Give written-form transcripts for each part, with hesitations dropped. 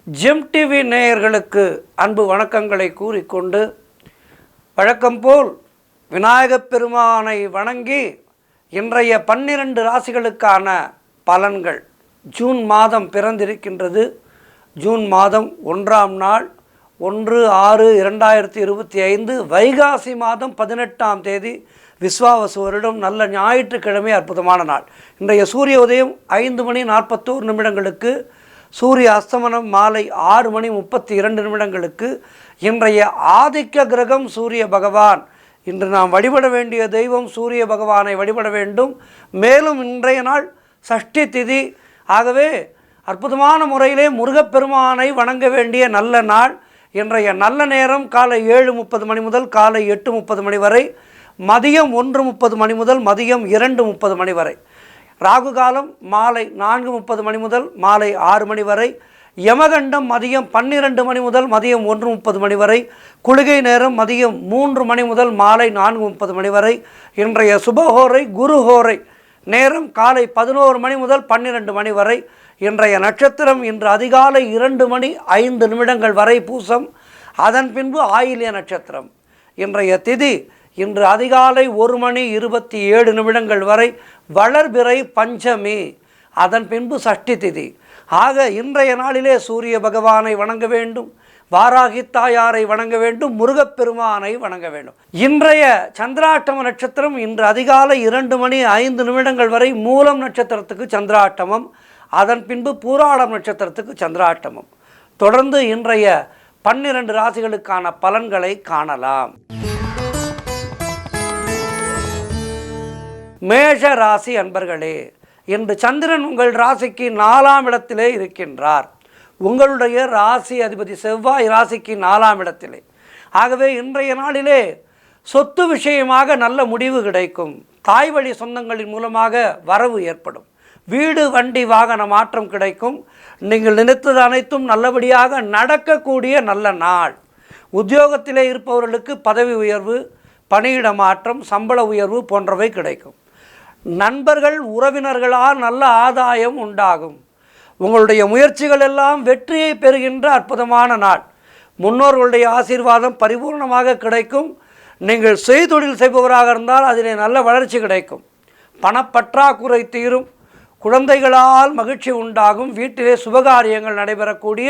GeM TV நேயர்களுக்கு அன்பு வணக்கங்களை கூறிக்கொண்டு, வழக்கம் போல் விநாயகப் பெருமானை வணங்கி இன்றைய 12 ராசிகளுக்கான பலன்கள். ஜூன் மாதம் பிறந்திருக்கின்றது. ஜூன் மாதம் 1ஆம் நாள் 1/6/2025 வைகாசி மாதம் 18ஆம் தேதி விஸ்வாவசு வருடம் நல்ல ஞாயிற்றுக்கிழமை அற்புதமான நாள். இன்றைய சூரிய உதயம் 5:41 சூரிய அஸ்தமனம் மாலை 6:32 இன்றைய ஆதிக்க கிரகம் சூரிய பகவான். இன்று நாம் வழிபட வேண்டிய தெய்வம் சூரிய பகவானை வழிபட வேண்டும். மேலும் இன்றைய நாள் சஷ்டி திதி. ஆகவே அற்புதமான முறையிலே முருகப்பெருமானை வணங்க வேண்டிய நல்ல நாள். இன்றைய நல்ல நேரம் காலை 7:30 முதல் காலை 8:30 வரை, மதியம் 1:30 முதல் மதியம் 2:30 வரை, ராகு காலம் மாலை 4:30 முதல் மாலை 6 வரை, யமகண்டம் மதியம் 12 முதல் மதியம் 1:30 வரை, குளிகை நேரம் மதியம் 3 முதல் மாலை 4:30 வரை. இன்றைய சுபஹோரை குருஹோரை நேரம் காலை 11 முதல் 12 வரை. இன்றைய நட்சத்திரம் இன்று அதிகாலை 2:05 வரை பூசம், அதன் பின்பு ஆயில்ய நட்சத்திரம். இன்றைய திதி இன்று அதிகாலை 1:27 வரை வளர்பிறை பஞ்சமி, அதன் பின்பு சஷ்டி திதி. ஆக இன்றைய நாளிலே சூரிய பகவானை வணங்க வேண்டும், வாராகி தாயாரை வணங்க வேண்டும், முருகப்பெருமானை வணங்க வேண்டும். இன்றைய சந்திராட்டம நட்சத்திரம் இன்று அதிகாலை 2:05 வரை மூலம் நட்சத்திரத்துக்கு சந்திராட்டமம், அதன் பின்பு பூராடம் நட்சத்திரத்துக்கு சந்திராட்டமம். தொடர்ந்து இன்றைய 12 ராசிகளுக்கான பலன்களை காணலாம். மேஷ ராசி அன்பர்களே, இன்று சந்திரன் உங்கள் ராசிக்கு 4ஆம் இடத்திலே இருக்கின்றார். உங்களுடைய ராசி அதிபதி செவ்வாய் ராசிக்கு 4ஆம் இடத்திலே. ஆகவே இன்றைய நாளிலே சொத்து விஷயமாக நல்ல முடிவு கிடைக்கும். தாய் வழி சொந்தங்களின் மூலமாக வரவு ஏற்படும். வீடு வண்டி வாகன மாற்றம் கிடைக்கும். நீங்கள் நினைத்தது அனைத்தும் நல்லபடியாக நடக்கக்கூடிய நல்ல நாள். உத்தியோகத்திலே இருப்பவர்களுக்கு பதவி உயர்வு, பணியிட மாற்றம், சம்பள உயர்வு போன்றவை கிடைக்கும். நண்பர்கள் உறவினர்களால் நல்ல ஆதாயம் உண்டாகும். உங்களுடைய முயற்சிகள் எல்லாம் வெற்றியை பெறுகின்ற அற்புதமான நாள். முன்னோர்களுடைய ஆசீர்வாதம் பரிபூர்ணமாக கிடைக்கும். நீங்கள் செய்தொழில் செய்பவராக இருந்தால் அதிலே நல்ல வளர்ச்சி கிடைக்கும். பணப்பற்றாக்குறை தீரும். குழந்தைகளால் மகிழ்ச்சி உண்டாகும். வீட்டிலே சுபகாரியங்கள் நடைபெறக்கூடிய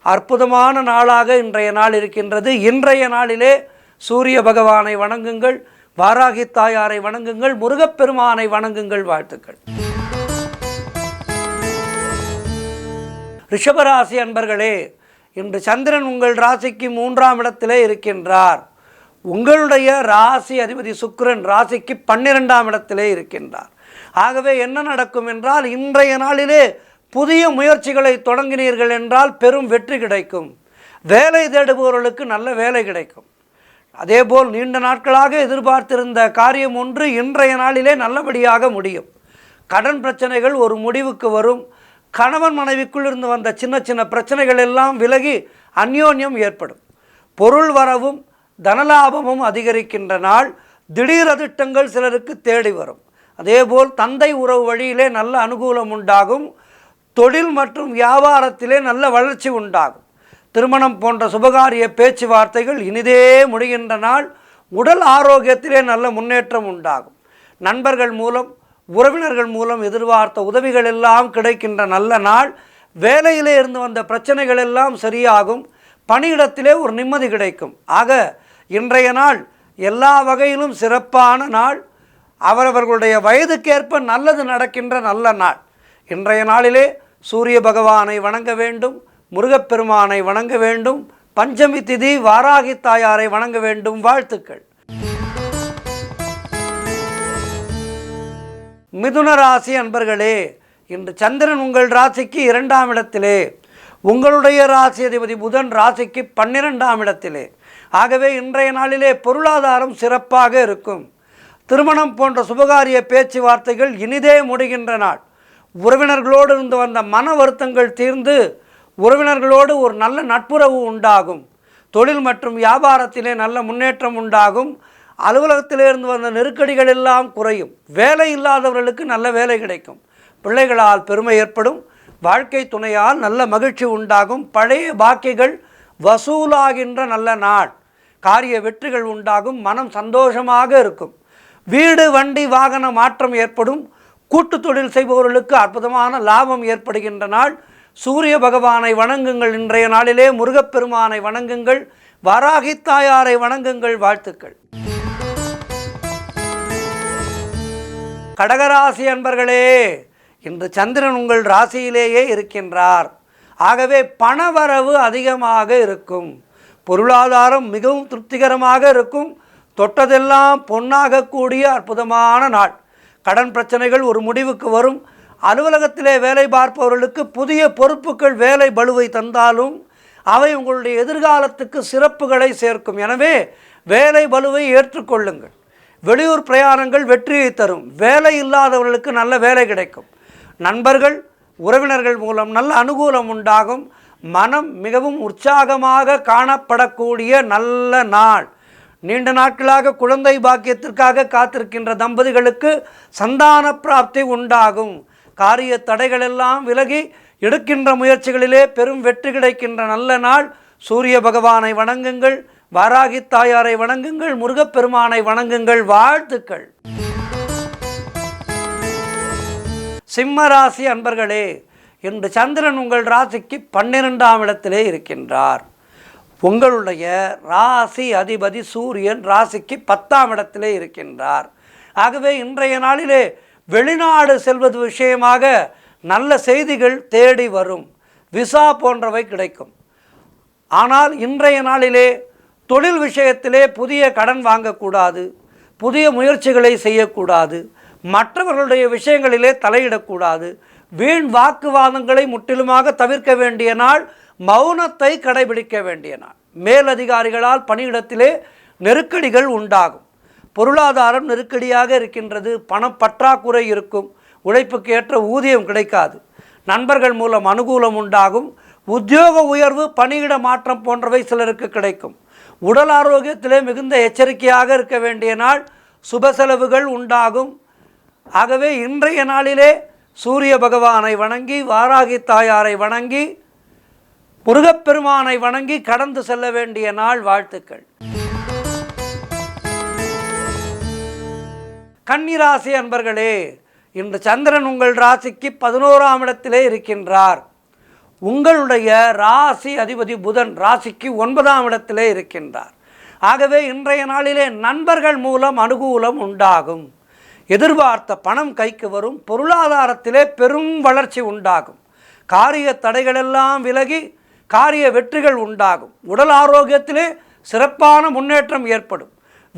அற்புதமான நாளாக இன்றைய நாள் இருக்கின்றது. இன்றைய நாளிலே சூரிய பகவானை வணங்குங்கள், வாராகி தாயாரை வணங்குங்கள், முருகப்பெருமானை வணங்குங்கள். வாழ்த்துக்கள். ரிஷபராசி அன்பர்களே, இன்று சந்திரன் உங்கள் ராசிக்கு 3ஆம் இடத்திலே இருக்கின்றார். உங்களுடைய ராசி அதிபதி சுக்கிரன் ராசிக்கு 12ஆம் இடத்திலே இருக்கின்றார். ஆகவே என்ன நடக்கும் என்றால், இன்றைய நாளிலே புதிய முயற்சிகளை தொடங்கினீர்கள் என்றால் பெரும் வெற்றி கிடைக்கும். வேலை தேடுபவர்களுக்கு நல்ல வேலை கிடைக்கும். அதேபோல் நீண்ட நாட்களாக எதிர்பார்த்திருந்த காரியம் ஒன்று இன்றைய நாளிலே நல்லபடியாக முடியும். கடன் பிரச்சனைகள் ஒரு முடிவுக்கு வரும். கணவன் மனைவிக்குள் இருந்து வந்த சின்ன சின்ன பிரச்சனைகள் எல்லாம் விலகி அந்யோன்யம் ஏற்படும். பொருள் வரவும் தனலாபமும் அதிகரிக்கின்ற நாள். திடீர் அதிர்ஷ்டங்கள் சிலருக்கு தேடி வரும். அதேபோல் தந்தை உறவு வழியிலே நல்ல அனுகூலம் உண்டாகும். தொழில் மற்றும் வியாபாரத்திலே நல்ல வளர்ச்சி உண்டாகும். திருமணம் போன்ற சுபகாரிய பேச்சுவார்த்தைகள் இனிதே முடிகின்ற நாள். உடல் ஆரோக்கியத்திலே நல்ல முன்னேற்றம் உண்டாகும். நண்பர்கள் மூலம் உறவினர்கள் மூலம் எதிர்பார்த்த உதவிகள் எல்லாம் கிடைக்கின்ற நல்ல நாள். வேலையிலே இருந்து வந்த பிரச்சனைகள் எல்லாம் சரியாகும். பணியிடத்திலே ஒரு நிம்மதி கிடைக்கும். ஆக இன்றைய நாள் எல்லா வகையிலும் சிறப்பான நாள். அவரவர்களுடைய வயதுக்கேற்ப நல்லது நடக்கின்ற நல்ல நாள். இன்றைய நாளிலே சூரிய பகவானை வணங்க வேண்டும், முருகப்பெருமானை வணங்க வேண்டும், பஞ்சமி திதி வாராகி தாயாரை வணங்க வேண்டும். வாழ்த்துக்கள். மிதுன ராசி அன்பர்களே, இன்று சந்திரன் உங்கள் ராசிக்கு 2ஆம் இடத்திலே, உங்களுடைய ராசி அதிபதி புதன் ராசிக்கு 12ஆம் இடத்திலே. ஆகவே இன்றைய நாளிலே பொருளாதாரம் சிறப்பாக இருக்கும். திருமணம் போன்ற சுபகாரிய பேச்சுவார்த்தைகள் இனிதே முடிகின்ற நாள். உறவினர்களோடு இருந்து வந்த மன வருத்தங்கள் தீர்ந்து உறவினர்களோடு ஒரு நல்ல நட்புறவு உண்டாகும். தொழில் மற்றும் வியாபாரத்திலே நல்ல முன்னேற்றம் உண்டாகும். அலுவலகத்திலிருந்து வந்த நெருக்கடிகள் எல்லாம் குறையும். வேலை இல்லாதவர்களுக்கு நல்ல வேலை கிடைக்கும். பிள்ளைகளால் பெருமை ஏற்படும். வாழ்க்கை துணையால் நல்ல மகிழ்ச்சி உண்டாகும். பழைய பாக்கிகள் வசூலாகின்ற நல்ல நாள். காரிய வெற்றிகள் உண்டாகும். மனம் சந்தோஷமாக இருக்கும். வீடு வண்டி வாகன மாற்றம் ஏற்படும். கூட்டு தொழில் செய்பவர்களுக்கு அற்புதமான லாபம் ஏற்படுகின்ற நாள். சூரிய பகவானை வணங்குங்கள். இன்றைய நாளிலே முருகப்பெருமானை வணங்குங்கள். வராகி தாயாரை வணங்குங்கள். வாழ்த்துக்கள். கடகராசி அன்பர்களே, இன்று சந்திரன் உங்கள் ராசியிலேயே இருக்கின்றார். ஆகவே பணவரவு அதிகமாக இருக்கும். பொருளாதாரம் மிகவும் திருப்திகரமாக இருக்கும். தொட்டதெல்லாம் பொன்னாகக்கூடிய அற்புதமான நாள். கடன் பிரச்சனைகள் ஒரு முடிவுக்கு வரும். அலுவலகத்திலே வேலை பார்ப்பவர்களுக்கு புதிய பொறுப்புகள் வேலை பளுவை தந்தாலும் அவை உங்களுடைய எதிர்காலத்துக்கு சிறப்புகளை சேர்க்கும். எனவே வேலை பளுவை ஏற்றுக்கொள்ளுங்கள். வெளியூர் பிரயாணங்கள் வெற்றியை தரும். வேலை இல்லாதவர்களுக்கு நல்ல வேலை கிடைக்கும். நண்பர்கள் உறவினர்கள் மூலம் நல்ல அனுகூலம் உண்டாகும். மனம் மிகவும் உற்சாகமாக காணப்படக்கூடிய நல்ல நாள். நீண்ட நாட்களாக குழந்தை பாக்கியத்திற்காக காத்திருக்கின்ற தம்பதிகளுக்கு சந்தான பிராப்தி உண்டாகும். காரிய தடைகளெல்லாம் விலகி எடுக்கின்ற முயற்சிகளிலே பெரும் வெற்றி கிடைக்கின்ற நல்ல நாள். சூரிய பகவானை வணங்குங்கள். வாராகி தாயாரை வணங்குங்கள். முருகப்பெருமானை வணங்குங்கள். வாழ்த்துக்கள். சிம்மராசி அன்பர்களே, இன்று சந்திரன் உங்கள் ராசிக்கு 12ஆம் இடத்திலே இருக்கின்றார். உங்களுடைய ராசி அதிபதி சூரியன் ராசிக்கு 10ஆம் இடத்திலே இருக்கின்றார். ஆகவே இன்றைய நாளிலே வெளிநாடு செல்வது விஷயமாக நல்ல செய்திகள் தேடி வரும். விசா போன்றவை கிடைக்கும். ஆனால் இன்றைய நாளிலே தொழில் விஷயத்திலே புதிய கடன் வாங்கக்கூடாது. புதிய முயற்சிகளை செய்யக்கூடாது. மற்றவர்களுடைய விஷயங்களிலே தலையிடக்கூடாது. வீண் வாக்குவாதங்களை முற்றிலுமாக தவிர்க்க வேண்டிய நாள். மௌனத்தை கடைபிடிக்க வேண்டிய நாள். மேலதிகாரிகளால் பணியிடத்திலே நெருக்கடிகள் உண்டாகும். பொருளாதாரம் நெருக்கடியாக இருக்கின்றது. பணப்பற்றாக்குறை இருக்கும். உழைப்புக்கு ஏற்ற ஊதியம் கிடைக்காது. நண்பர்கள் மூலம் அனுகூலம் உண்டாகும். உத்தியோக உயர்வு, பணியிட மாற்றம் போன்றவை சிலருக்கு கிடைக்கும். உடல் ஆரோக்கியத்திலே மிகுந்த எச்சரிக்கையாக இருக்க வேண்டிய நாள். சுப செலவுகள் உண்டாகும். ஆகவே இன்றைய நாளிலே சூரிய பகவானை வணங்கி, வாராகி தாயாரை வணங்கி, முருகப்பெருமானை வணங்கி கடந்து செல்ல வேண்டிய நாள். வாழ்த்துக்கள். கன்னிராசி அன்பர்களே, இன்று சந்திரன் உங்கள் ராசிக்கு 11ஆம் இடத்திலே இருக்கின்றார். உங்களுடைய ராசி அதிபதி புதன் ராசிக்கு 9ஆம் இடத்திலே இருக்கின்றார். ஆகவே இன்றைய நாளிலே நண்பர்கள் மூலம் அனுகூலம் உண்டாகும். எதிர்பார்த்த பணம் கைக்கு வரும். பொருளாதாரத்திலே பெரும் வளர்ச்சி உண்டாகும். காரிய தடைகளெல்லாம் விலகி காரிய வெற்றிகள் உண்டாகும். உடல் ஆரோக்கியத்திலே சிறப்பான முன்னேற்றம் ஏற்படும்.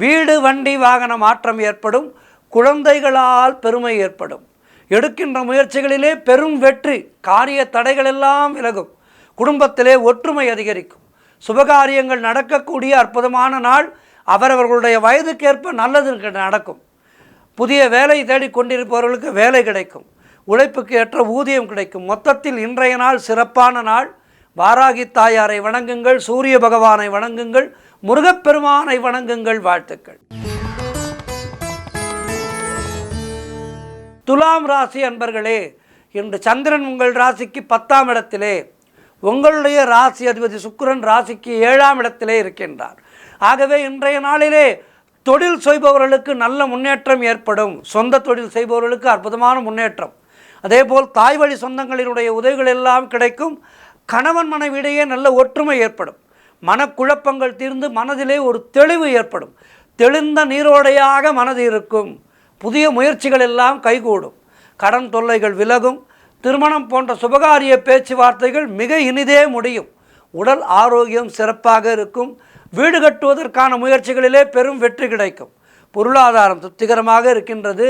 வீடு வண்டி வாகன மாற்றம் ஏற்படும். குழந்தைகளால் பெருமை ஏற்படும். எடுக்கின்ற முயற்சிகளிலே பெரும் வெற்றி. காரிய தடைகளெல்லாம் விலகும். குடும்பத்திலே ஒற்றுமை அதிகரிக்கும். சுபகாரியங்கள் நடக்கக்கூடிய அற்புதமான நாள். அவரவர்களுடைய வயதுக்கேற்ப நல்லது நடக்கும். புதிய வேலை தேடிக்கொண்டிருப்பவர்களுக்கு வேலை கிடைக்கும். உழைப்புக்கு ஏற்ற ஊதியம் கிடைக்கும். மொத்தத்தில் இன்றைய நாள் சிறப்பான நாள். வாராகி தாயாரை வணங்குங்கள். சூரிய பகவானை வணங்குங்கள். முருகப்பெருமானை வணங்குங்கள். வாழ்த்துக்கள். துலாம் ராசி அன்பர்களே, இன்று சந்திரன் உங்கள் ராசிக்கு 10ஆம் இடத்திலே, உங்களுடைய ராசி அதிபதி சுக்கிரன் ராசிக்கு 7ஆம் இடத்திலே இருக்கின்றார். ஆகவே இன்றைய நாளிலே தொழில் செய்பவர்களுக்கு நல்ல முன்னேற்றம் ஏற்படும். சொந்த தொழில் செய்பவர்களுக்கு அற்புதமான முன்னேற்றம். அதேபோல் தாய் வழி சொந்தங்களினுடைய உதவிகள் எல்லாம் கிடைக்கும். கணவன் மனைவியிடையே நல்ல ஒற்றுமை ஏற்படும். மனக்குழப்பங்கள் தீர்ந்து மனதிலே ஒரு தெளிவு ஏற்படும். தெளிந்த நீரோடையாக மனது இருக்கும். புதிய முயற்சிகள் எல்லாம் கைகூடும். கடன் தொல்லைகள் விலகும். திருமணம் போன்ற சுபகாரிய பேச்சுவார்த்தைகள் மிக இனிதே முடியும். உடல் ஆரோக்கியம் சிறப்பாக இருக்கும். வீடு கட்டுவதற்கான முயற்சிகளிலே பெரும் வெற்றி கிடைக்கும். பொருளாதாரம் திருப்திகரமாக இருக்கின்றது.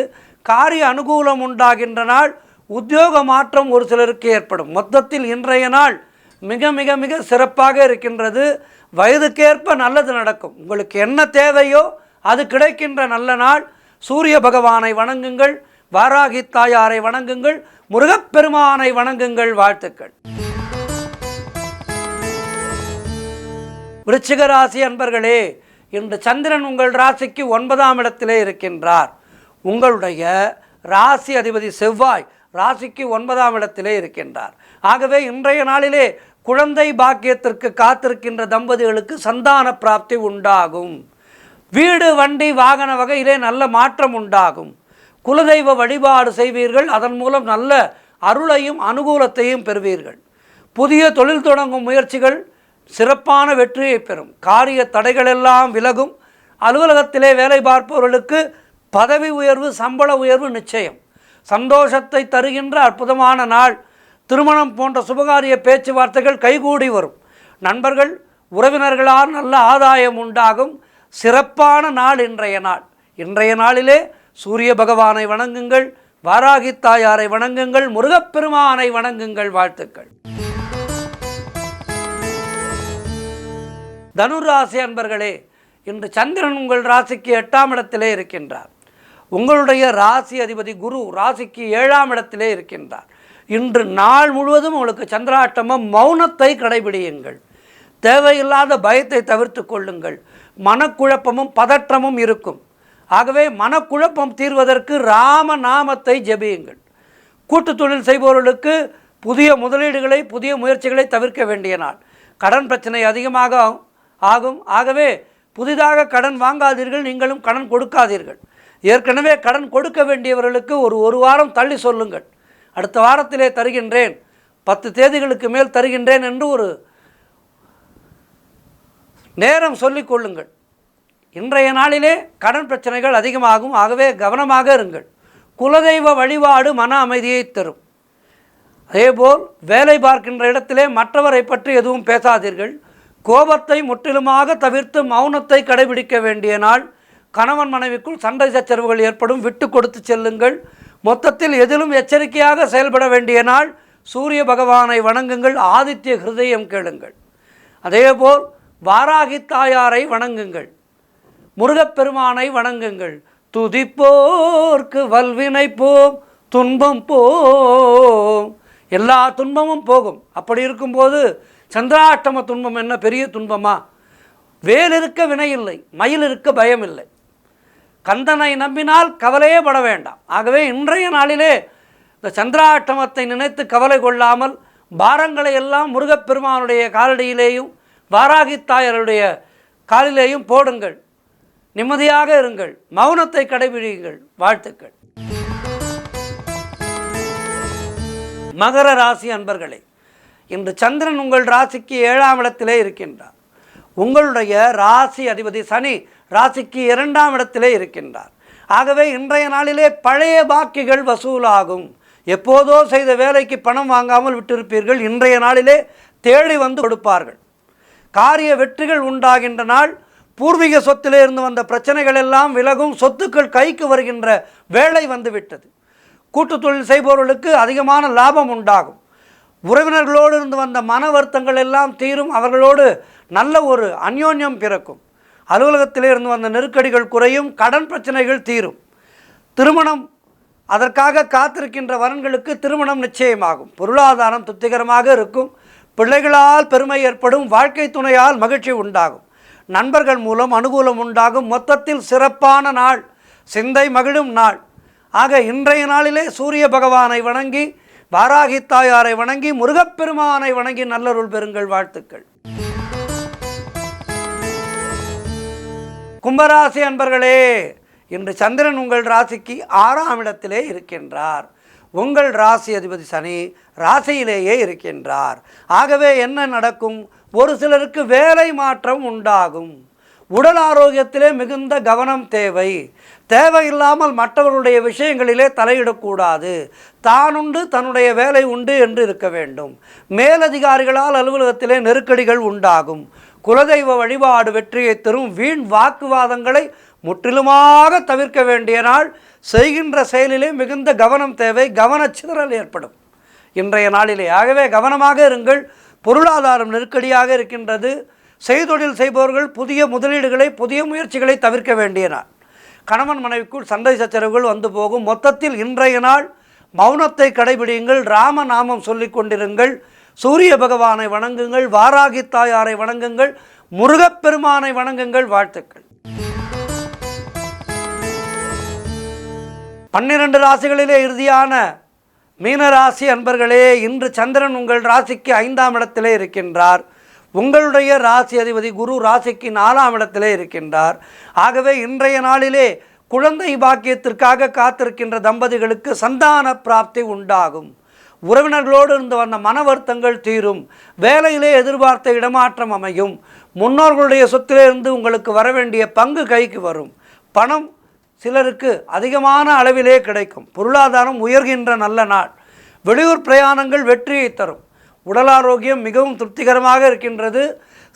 காரிய அனுகூலம் உண்டாகின்ற நாள். உத்தியோக மாற்றம் ஒரு சிலருக்கு ஏற்படும். மொத்தத்தில் இன்றைய நாள் மிக மிக மிக சிறப்பாக இருக்கின்றது. வயதுக்கேற்ப நல்லது நடக்கும். உங்களுக்கு என்ன தேவையோ அது கிடைக்கின்ற நல்ல நாள். சூரிய பகவானை வணங்குங்கள். வாராகி தாயாரை வணங்குங்கள். முருகப்பெருமானை வணங்குங்கள். வாழ்த்துக்கள். விருச்சிக ராசி அன்பர்களே, இன்று சந்திரன் உங்கள் ராசிக்கு 9ஆம் இடத்திலே இருக்கின்றார். உங்களுடைய ராசி அதிபதி செவ்வாய் ராசிக்கு 9ஆம் இடத்திலே இருக்கின்றார். ஆகவே இன்றைய நாளிலே குழந்தை பாக்கியத்திற்கு காத்திருக்கின்ற தம்பதிகளுக்கு சந்தான பிராப்தி உண்டாகும். வீடு வண்டி வாகன வகையிலே நல்ல மாற்றம் உண்டாகும். குலதெய்வ வழிபாடு செய்வீர்கள், அதன் மூலம் நல்ல அருளையும் அனுகூலத்தையும் பெறுவீர்கள். புதிய தொழில் தொடங்கும் முயற்சிகள் சிறப்பான வெற்றியை பெறும். காரிய தடைகளெல்லாம் விலகும். அலுவலகத்திலே வேலை பார்ப்பவர்களுக்கு பதவி உயர்வு, சம்பள உயர்வு நிச்சயம். சந்தோஷத்தை தருகின்ற அற்புதமான நாள். திருமணம் போன்ற சுபகாரிய பேச்சுவார்த்தைகள் கைகூடி வரும். நண்பர்கள் உறவினர்களால் நல்ல ஆதாயம் உண்டாகும். சிறப்பான நாள் இன்றைய நாள். இன்றைய நாளிலே சூரிய பகவானை வணங்குங்கள், வாராகி தாயாரை வணங்குங்கள், முருகப்பெருமானை வணங்குங்கள். வாழ்த்துக்கள். தனுராசி அன்பர்களே, இன்று சந்திரன் உங்கள் ராசிக்கு 8ஆம் இடத்திலே இருக்கின்றார். உங்களுடைய ராசி அதிபதி குரு ராசிக்கு 7ஆம் இடத்திலே இருக்கின்றார். இன்று நாள் முழுவதும் உங்களுக்கு சந்திராஷ்டமம். மௌனத்தை கடைபிடியுங்கள். தேவையில்லாத பயத்தை தவிர்த்து கொள்ளுங்கள். மனக்குழப்பமும் பதற்றமும் இருக்கும். ஆகவே மனக்குழப்பம் தீர்வதற்கு ராம நாமத்தை ஜெபியுங்கள். கூட்டு தொழில் செய்பவர்களுக்கு புதிய முதலீடுகளை, புதிய முயற்சிகளை தவிர்க்க வேண்டிய நாள். கடன் பிரச்சனை அதிகமாக ஆகும். ஆகவே புதிதாக கடன் வாங்காதீர்கள், நீங்களும் கடன் கொடுக்காதீர்கள். ஏற்கனவே கடன் கொடுக்க வேண்டியவர்களுக்கு ஒரு வாரம் தள்ளி சொல்லுங்கள். அடுத்த வாரத்திலே தருகின்றேன், 10 தேதிகளுக்கு மேல் தருகின்றேன் என்று ஒரு நேரம் சொல்லிக் கொள்ளுங்கள். இன்றைய நாளிலே கடன் பிரச்சனைகள் அதிகமாகும். ஆகவே கவனமாக இருங்கள். குலதெய்வ வழிபாடு மன அமைதியை தரும். அதேபோல் வேலை பார்க்கின்ற இடத்திலே மற்றவரை பற்றி எதுவும் பேசாதீர்கள். கோபத்தை முற்றிலுமாக தவிர்த்து மௌனத்தை கடைபிடிக்க வேண்டிய நாள். கணவன் மனைவிக்குள் சண்டை சச்சரவுகள் ஏற்படும். விட்டு கொடுத்து செல்லுங்கள். மொத்தத்தில் எதிலும் எச்சரிக்கையாக செயல்பட வேண்டிய நாள். சூரிய பகவானை வணங்குங்கள், ஆதித்ய ஹிருதயம் கேளுங்கள். அதேபோல் வாராகி தாயாரை வணங்குங்கள், முருகப்பெருமானை வணங்குங்கள். துதிப்போர்க்கு வல்வினை போம், துன்பம் போம். எல்லா துன்பமும் போகும். அப்படி இருக்கும்போது சந்திராஷ்டம துன்பம் என்ன பெரிய துன்பமா? வேல் இருக்க வினை இல்லை, மயில் இருக்க பயம் இல்லை. கந்தனை நம்பினால் கவலையே பட வேண்டாம். ஆகவே இன்றைய நாளிலே இந்த சந்திராஷ்டமத்தை நினைத்து கவலை கொள்ளாமல் பாரங்களை எல்லாம் முருகப்பெருமானுடைய காலடியிலேயும் வாராகி தாயாருடைய காலிலேயும் போடுங்கள். நிம்மதியாக இருங்கள். மௌனத்தை கடைபிடியுங்கள். வாழ்த்துக்கள். மகர ராசி அன்பர்களே, இன்று சந்திரன் உங்கள் ராசிக்கு 7ஆம் இடத்திலே இருக்கின்றார். உங்களுடைய ராசி அதிபதி சனி ராசிக்கு 2ஆம் இடத்திலே இருக்கின்றார். ஆகவே இன்றைய நாளிலே பழைய பாக்கிகள் வசூலாகும். எப்போதோ செய்த வேலைக்கு பணம் வாங்காமல் விட்டிருப்பீர்கள், இன்றைய நாளிலே தேடி வந்து கொடுப்பார்கள். காரிய வெற்றிகள் உண்டாகின்ற நாள். பூர்வீக சொத்திலே இருந்து வந்த பிரச்சனைகள் எல்லாம் விலகும். சொத்துக்கள் கைக்கு வருகின்ற வேலை வந்துவிட்டது. கூட்டு தொழில் செய்பவர்களுக்கு அதிகமான லாபம் உண்டாகும். உறவினர்களோடு இருந்து வந்த மன வருத்தங்கள் எல்லாம் தீரும். அவர்களோடு நல்ல ஒரு அந்யோன்யம் பிறக்கும். அலுவலகத்திலே இருந்து வந்த நெருக்கடிகள் குறையும். கடன் பிரச்சனைகள் தீரும். திருமணம், அதற்காக காத்திருக்கின்ற வரன்களுக்கு திருமணம் நிச்சயமாகும். பொருளாதாரம் திருப்திகரமாக இருக்கும். பிள்ளைகளால் பெருமை ஏற்படும். வாழ்க்கை துணையால் மகிழ்ச்சி உண்டாகும். நண்பர்கள் மூலம் அனுகூலம் உண்டாகும். மொத்தத்தில் சிறப்பான நாள், சிந்தை மகிழும் நாள். ஆக இன்றைய நாளிலே சூரிய பகவானை வணங்கி, வாராகி தாயாரை வணங்கி, முருகப்பெருமானை வணங்கி நல்லருள் பெறுங்கள். வாழ்த்துக்கள். கும்பராசி அன்பர்களே, இன்று சந்திரன் உங்கள் ராசிக்கு 6ஆம் இடத்திலே இருக்கின்றார். உங்கள் ராசி அதிபதி சனி ராசியிலேயே இருக்கின்றார். ஆகவே என்ன நடக்கும்? ஒரு சிலருக்கு வேலை மாற்றம் உண்டாகும். உடல் ஆரோக்கியத்திலே மிகுந்த கவனம் தேவை. தேவையில்லாமல் மற்றவர்களுடைய விஷயங்களிலே தலையிடக்கூடாது. தானுண்டு தன்னுடைய வேலை உண்டு என்று இருக்க வேண்டும். மேலதிகாரிகளால் அலுவலகத்திலே நெருக்கடிகள் உண்டாகும். குலதெய்வ வழிபாடு வெற்றியை தரும். வீண் வாக்குவாதங்களை முற்றிலுமாக தவிர்க்க வேண்டிய நாள். செய்கின்ற செயலிலே மிகுந்த கவனம் தேவை. கவனச்சிதறல் ஏற்படும் இன்றைய நாளிலே. ஆகவே கவனமாக இருங்கள். பொருளாதாரம் நெருக்கடியாக இருக்கின்றது. செய்தொழில் செய்பவர்கள் புதிய முதலீடுகளை, புதிய முயற்சிகளை தவிர்க்க வேண்டிய நாள். கணவன் மனைவிக்குள் சண்டை சச்சரவுகள் வந்து போகும். மொத்தத்தில் இன்றைய நாள் மௌனத்தை கடைபிடியுங்கள். ராம நாமம் சொல்லிக் கொண்டிருங்கள். சூரிய பகவானை வணங்குங்கள். வாராகி தாயாரை வணங்குங்கள். முருகப்பெருமானை வணங்குங்கள். வாழ்த்துக்கள். 12 ராசிகளிலே இறுதியான மீனராசி அன்பர்களே, இன்று சந்திரன் உங்கள் ராசிக்கு 5ஆம் இடத்திலே இருக்கின்றார். உங்களுடைய ராசி அதிபதி குரு ராசிக்கு 4ஆம் இடத்திலே இருக்கின்றார். ஆகவே இன்றைய நாளிலே குழந்தை பாக்கியத்திற்காக காத்திருக்கின்ற தம்பதிகளுக்கு சந்தான பிராப்தி உண்டாகும். உறவினர்களோடு இருந்து வந்த மன வருத்தங்கள் தீரும். வேலையிலே எதிர்பார்த்த இடமாற்றம் அமையும். முன்னோர்களுடைய சொத்திலே இருந்து உங்களுக்கு வரவேண்டிய பங்கு கைக்கு வரும். பணம் சிலருக்கு அதிகமான அளவிலே கிடைக்கும். பொருளாதாரம் உயர்கின்ற நல்ல நாள். வெளியூர் பிரயாணங்கள் வெற்றியை தரும். உடல் ஆரோக்கியம் மிகவும் திருப்திகரமாக இருக்கின்றது.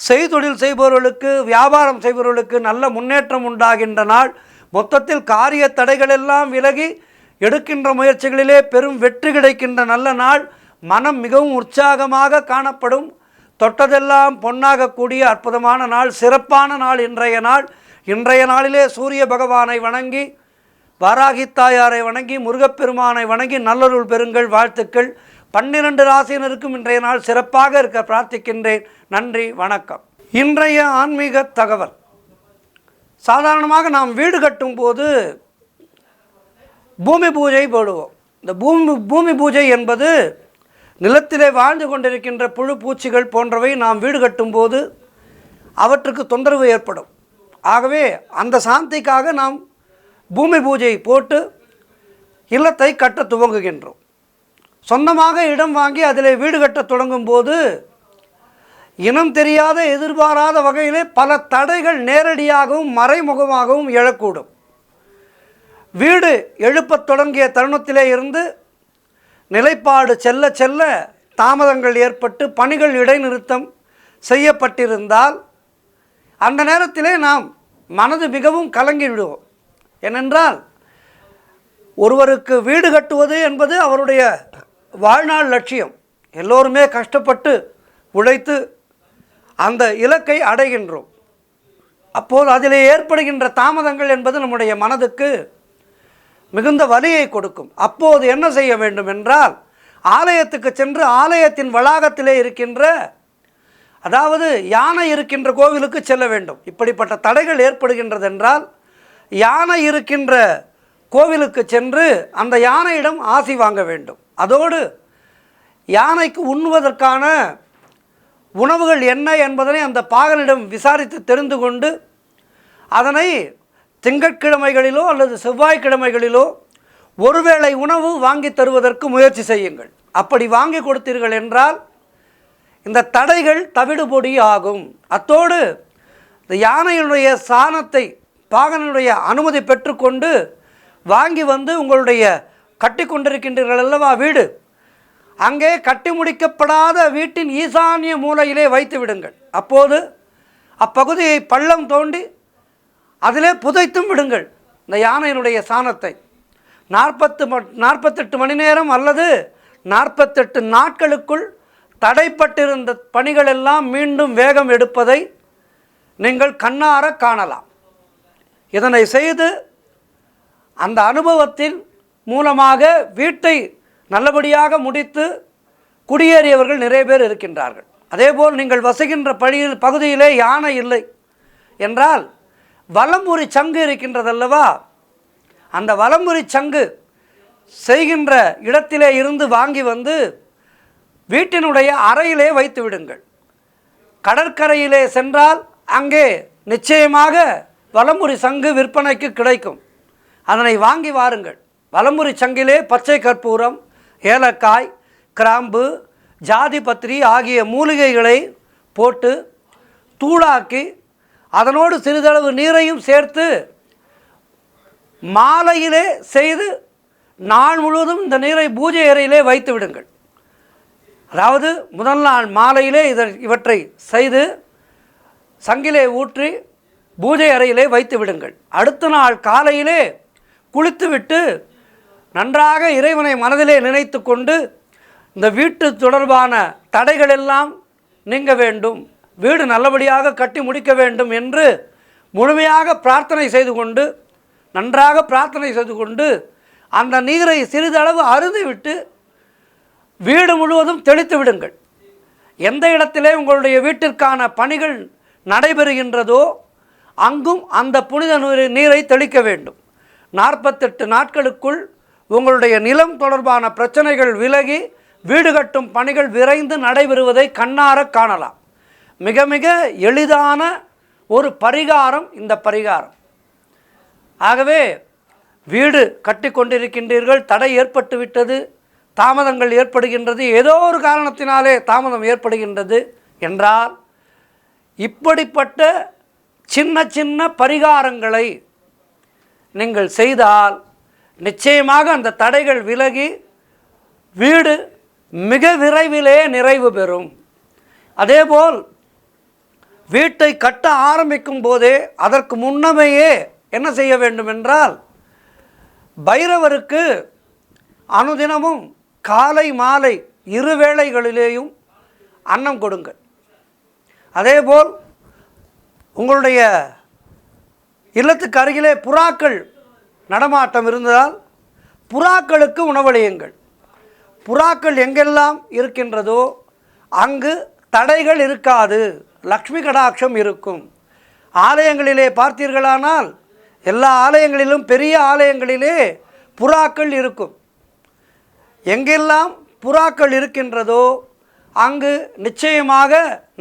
செய்தொழில் செய்பவர்களுக்கு, வியாபாரம் செய்பவர்களுக்கு நல்ல முன்னேற்றம் உண்டாகின்ற நாள். மொத்தத்தில் காரிய தடைகள் எல்லாம் விலகி எடுக்கின்ற முயற்சிகளிலே பெரும் வெற்றி கிடைக்கின்ற நல்ல நாள். மனம் மிகவும் உற்சாகமாக காணப்படும். தொட்டதெல்லாம் பொன்னாகக்கூடிய அற்புதமான நாள், சிறப்பான நாள் இன்றைய நாள். இன்றைய நாளிலே சூரிய பகவானை வணங்கி, வாராகி தாயாரை வணங்கி, முருகப்பெருமானை வணங்கி நல்லருள் பெறுங்கள். வாழ்த்துக்கள். 12 ராசியினருக்கும் இன்றைய நாள் சிறப்பாக இருக்க பிரார்த்திக்கின்றேன். நன்றி, வணக்கம். இன்றைய ஆன்மீக தகவல். சாதாரணமாக நாம் வீடு கட்டும் போது பூமி பூஜை போடுவோம். இந்த பூமி பூஜை என்பது நிலத்திலே வாழ்ந்து கொண்டிருக்கின்ற புழு பூச்சிகள் போன்றவை நாம் வீடு கட்டும்போது அவற்றுக்கு தொந்தரவு ஏற்படும். ஆகவே அந்த சாந்திக்காக நாம் பூமி பூஜை போட்டு இல்லத்தை கட்ட துவங்குகின்றோம். சொந்தமாக இடம் வாங்கி அதிலே வீடு கட்ட தொடங்கும் போது இனம் தெரியாத, எதிர்பாராத வகையிலே பல தடைகள் நேரடியாகவும் மறைமுகமாகவும் எழக்கூடும். வீடு எழுப்பத் தொடங்கிய தருணத்திலே இருந்து நிலைப்பாடு செல்ல செல்ல தாமதங்கள் ஏற்பட்டு பணிகள் இடைநிறுத்தம் செய்யப்பட்டிருந்தால் அந்த நேரத்திலே நாம் மனது மிகவும் கலங்கி விடுவோம். ஏனென்றால் ஒருவருக்கு வீடு கட்டுவது என்பது அவருடைய வாழ்நாள் லட்சியம். எல்லோருமே கஷ்டப்பட்டு உழைத்து அந்த இலக்கை அடைகின்றோம். அப்போது அதிலே ஏற்படுகின்ற தாமதங்கள் என்பது நம்முடைய மனதுக்கு மிகுந்த வலியை கொடுக்கும். அப்போது என்ன செய்ய வேண்டும் என்றால், ஆலயத்துக்கு சென்று ஆலயத்தின் வளாகத்திலே இருக்கின்ற, அதாவது யானை இருக்கின்ற கோவிலுக்கு செல்ல வேண்டும். இப்படிப்பட்ட தடைகள் ஏற்படுகின்றது என்றால் யானை இருக்கின்ற கோவிலுக்கு சென்று அந்த யானையிடம் ஆசி வாங்க வேண்டும். அதோடு யானைக்கு உண்ணுவதற்கான உணவுகள் என்ன என்பதனை அந்த பாகனிடம் விசாரித்து தெரிந்து கொண்டு அதனை திங்கட்கிழமைகளிலோ அல்லது செவ்வாய்க்கிழமைகளிலோ ஒருவேளை உணவு வாங்கி தருவதற்கு முயற்சி செய்யுங்கள். அப்படி வாங்கி கொடுத்தீர்கள் என்றால் இந்த தடைகள் தவிடுபொடி ஆகும். அத்தோடு இந்த யானையினுடைய சாணத்தை பாகனுடைய அனுமதி பெற்றுக்கொண்டு வாங்கி வந்து உங்களுடைய கட்டி கொண்டிருக்கின்றீர்கள் அல்லவா வீடு, அங்கே கட்டி முடிக்கப்படாத வீட்டின் ஈசானிய மூலையிலே வைத்து விடுங்கள். அப்போது அப்பகுதியை பள்ளம் தோண்டி அதிலே புதைத்தும் விடுங்கள். இந்த யானையினுடைய சாணத்தை 48 மணி நேரம் அல்லது 48 நாட்களுக்குள் தடைப்பட்டிருந்த பணிகளெல்லாம் மீண்டும் வேகம் எடுப்பதை நீங்கள் கண்ணார காணலாம். இதனை செய்து அந்த அனுபவத்தின் மூலமாக வீட்டை நல்லபடியாக முடித்து குடியேறியவர்கள் நிறைய பேர் இருக்கின்றார்கள். அதேபோல் நீங்கள் வசிக்கின்ற பகுதியிலே யானை இல்லை என்றால் வலம்புரி சங்கு இருக்கின்றதல்லவா, அந்த வலம்புரி சங்கு செய்கின்ற இடத்திலே இருந்து வாங்கி வந்து வீட்டினுடைய அறையிலே வைத்து விடுங்கள். கடற்கரையிலே சென்றால் அங்கே நிச்சயமாக வலம்புரி சங்கு விற்பனைக்கு கிடைக்கும். அதனை வாங்கி வாருங்கள். வலம்புரி சங்கிலே பச்சை கற்பூரம், ஏலக்காய், கிராம்பு, ஜாதி பத்திரி ஆகிய மூலிகைகளை போட்டு தூளாக்கி அதனோடு சிறிதளவு நீரையும் சேர்த்து மாலையிலே செய்து நாள் முழுவதும் இந்த நீரை பூஜை அறையிலே வைத்து விடுங்கள். அதாவது முதல் நாள் மாலையிலே இவற்றை செய்து சங்கிலே ஊற்றி பூஜை அறையிலே வைத்து விடுங்கள். அடுத்த நாள் காலையிலே குளித்துவிட்டு நன்றாக இறைவனை மனதிலே நினைத்து கொண்டு இந்த வீட்டு தொடர்பான தடைகளெல்லாம் நீங்க வேண்டும், வீடு நல்லபடியாக கட்டி முடிக்க வேண்டும் என்று முழுமையாக பிரார்த்தனை செய்து கொண்டு, நன்றாக பிரார்த்தனை செய்து கொண்டு அந்த நீரை சிறிதளவு அருந்திவிட்டு வீடு முழுவதும் தெளித்து விடுங்கள். எந்த இடத்திலே உங்களுடைய வீட்டிற்கான பணிகள் நடைபெறுகின்றதோ அங்கும் அந்த புனித நீரை தெளிக்க வேண்டும். 48 நாட்களுக்குள் உங்களுடைய நிலம் தொடர்பான பிரச்சனைகள் விலகி வீடு கட்டும் பணிகள் விரைந்து நடைபெறுவதை கண்ணார காணலாம். மிக மிக எளிதான ஒரு பரிகாரம் இந்த பரிகாரம். ஆகவே வீடு கட்டி கொண்டிருக்கின்றீர்கள், தடை ஏற்பட்டு விட்டது, தாமதங்கள் ஏற்படுகின்றது, ஏதோ ஒரு காரணத்தினாலே தாமதம் ஏற்படுகின்றது என்றால் இப்படிப்பட்ட சின்ன சின்ன பரிகாரங்களை நீங்கள் செய்தால் நிச்சயமாக அந்த தடைகள் விலகி வீடு மிக விரைவிலே நிறைவு பெறும். அதேபோல் வீட்டை கட்ட ஆரம்பிக்கும் போதே அதற்கு முன்னமையே என்ன செய்ய வேண்டும் என்றால் பைரவருக்கு அனுதினமும் காலை மாலை இரு வேளைகளிலேயும் அன்னம் கொடுங்கள். அதேபோல் உங்களுடைய இல்லத்துக்கு அருகிலே புறாக்கள் நடமாட்டம் இருந்தால் புறாக்களுக்கு உணவளியுங்கள். புறாக்கள் எங்கெல்லாம் இருக்கின்றதோ அங்கு தடைகள் இருக்காது, லக்ஷ்மி கடாட்சம் இருக்கும். ஆலயங்களிலே பார்த்தீர்களானால் எல்லா ஆலயங்களிலும் பெரிய ஆலயங்களிலே புறாக்கள் இருக்கும். எங்கெல்லாம் புறாக்கள் இருக்கின்றதோ அங்கு நிச்சயமாக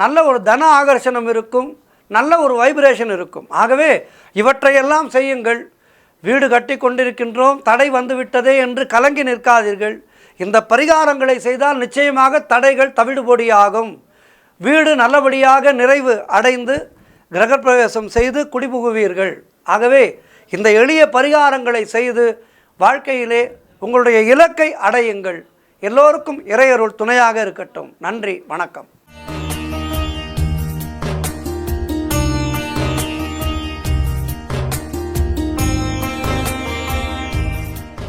நல்ல ஒரு தன ஆகர்ஷணம் இருக்கும், நல்ல ஒரு வைப்ரேஷன் இருக்கும். ஆகவே இவற்றையெல்லாம் செய்யுங்கள். வீடு கட்டி கொண்டிருக்கின்றோம், தடை வந்துவிட்டதே என்று கலங்கி நிற்காதீர்கள். இந்த பரிகாரங்களை செய்தால் நிச்சயமாக தடைகள் தவிடுபொடியாகும். வீடு நல்லபடியாக நிறைவு அடைந்து கிரகப்பிரவேசம் செய்து குடிபுகுவீர்கள். ஆகவே இந்த எளிய பரிகாரங்களை செய்து வாழ்க்கையிலே உங்களுடைய இலக்கை அடையுங்கள். எல்லோருக்கும் இறையருள் துணையாக இருக்கட்டும். நன்றி, வணக்கம்.